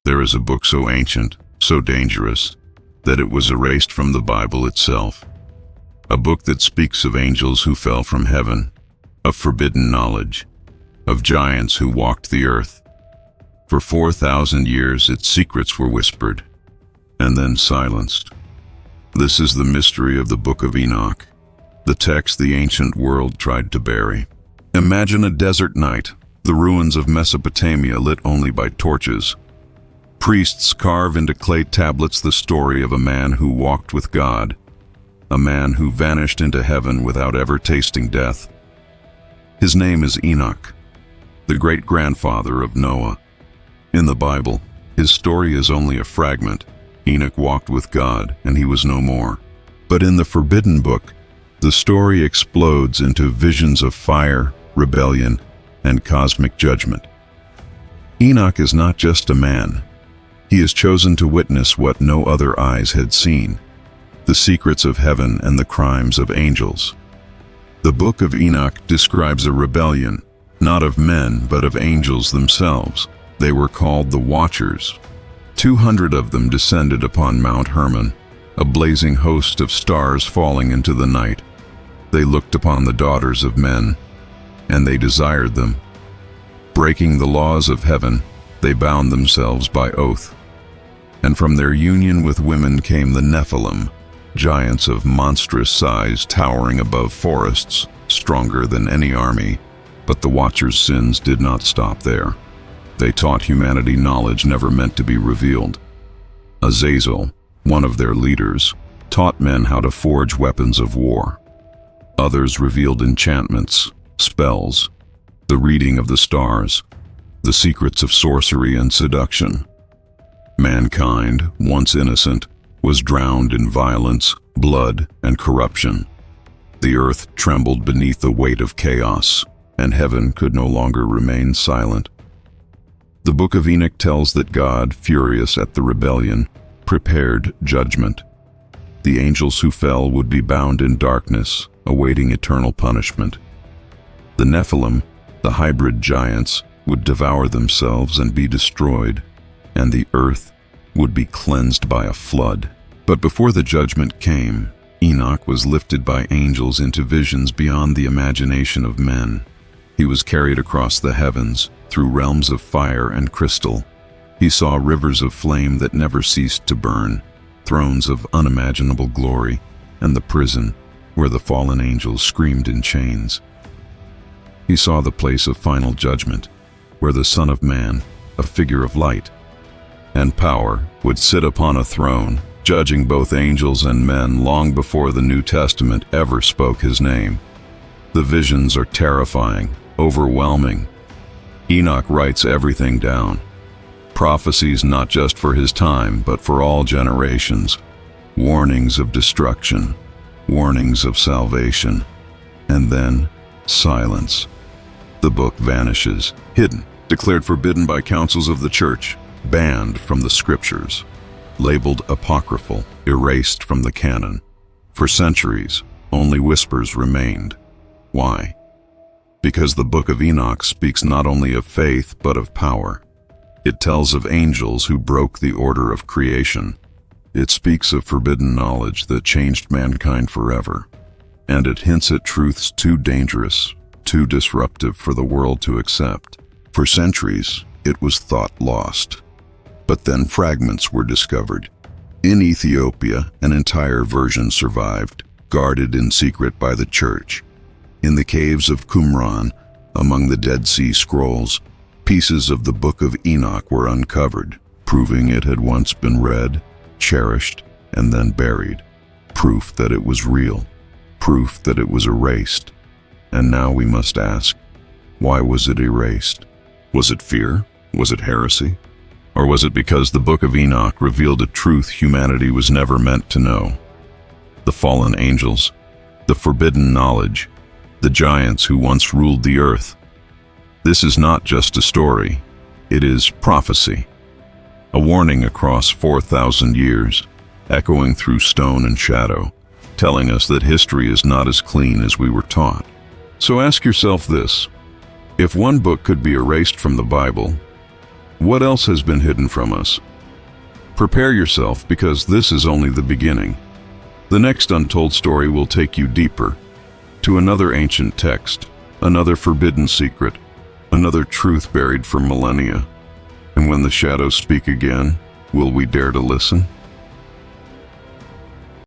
There is a book so ancient, so dangerous, that it was erased from the Bible itself. A book that speaks of angels who fell from heaven, of forbidden knowledge, of giants who walked the earth. For 4,000 years its secrets were whispered, and then silenced. This is the mystery of the Book of Enoch, the text the ancient world tried to bury. Imagine a desert night, the ruins of Mesopotamia lit only by torches. Priests carve into clay tablets the story of a man who walked with God, a man who vanished into heaven without ever tasting death. His name is Enoch, the great-grandfather of Noah. In the Bible, his story is only a fragment. Enoch walked with God, and he was no more. But in the Forbidden Book, the story explodes into visions of fire, rebellion, and cosmic judgment. Enoch is not just a man. He is chosen to witness what no other eyes had seen, the secrets of heaven and the crimes of angels. The Book of Enoch describes a rebellion, not of men, but of angels themselves. They were called the Watchers. 200 of them descended upon Mount Hermon, a blazing host of stars falling into the night. They looked upon the daughters of men, and they desired them. Breaking the laws of heaven, they bound themselves by oath. And from their union with women came the Nephilim, giants of monstrous size towering above forests, stronger than any army. But the Watchers' sins did not stop there. They taught humanity knowledge never meant to be revealed. Azazel, one of their leaders, taught men how to forge weapons of war. Others revealed enchantments, spells, the reading of the stars, the secrets of sorcery and seduction. Mankind, once innocent, was drowned in violence, blood, and corruption. The earth trembled beneath the weight of chaos, and heaven could no longer remain silent. The Book of Enoch tells that God, furious at the rebellion, prepared judgment. The angels who fell would be bound in darkness, awaiting eternal punishment. The Nephilim, the hybrid giants, would devour themselves and be destroyed, and the earth would be cleansed by a flood. But before the judgment came, Enoch was lifted by angels into visions beyond the imagination of men. He was carried across the heavens, through realms of fire and crystal. He saw rivers of flame that never ceased to burn, thrones of unimaginable glory, and the prison where the fallen angels screamed in chains. He saw the place of final judgment, where the Son of Man, a figure of light and power, would sit upon a throne, judging both angels and men long before the New Testament ever spoke his name. The visions are terrifying, overwhelming. Enoch writes everything down. Prophecies not just for his time, but for all generations. Warnings of destruction, warnings of salvation, and then silence. The book vanishes, hidden, declared forbidden by councils of the church, banned from the scriptures, labeled apocryphal, erased from the canon. For centuries, only whispers remained. Why? Because the Book of Enoch speaks not only of faith, but of power. It tells of angels who broke the order of creation. It speaks of forbidden knowledge that changed mankind forever. And it hints at truths too dangerous, too disruptive for the world to accept. For centuries, it was thought lost. But then fragments were discovered. In Ethiopia, an entire version survived, guarded in secret by the church. In the caves of Qumran, among the Dead Sea Scrolls, pieces of the Book of Enoch were uncovered, proving it had once been read, cherished, and then buried. Proof that it was real. Proof that it was erased. And now we must ask, why was it erased? Was it fear? Was it heresy? Or was it because the Book of Enoch revealed a truth humanity was never meant to know? The fallen angels, the forbidden knowledge, the giants who once ruled the earth. This is not just a story, it is prophecy. A warning across 4,000 years, echoing through stone and shadow, telling us that history is not as clean as we were taught. So ask yourself this: if one book could be erased from the Bible, What else has been hidden from us? Prepare yourself, because this is only the beginning. The next untold story will take you deeper, to another ancient text, another forbidden secret, another truth buried for millennia. And when the shadows speak again, will we dare to listen?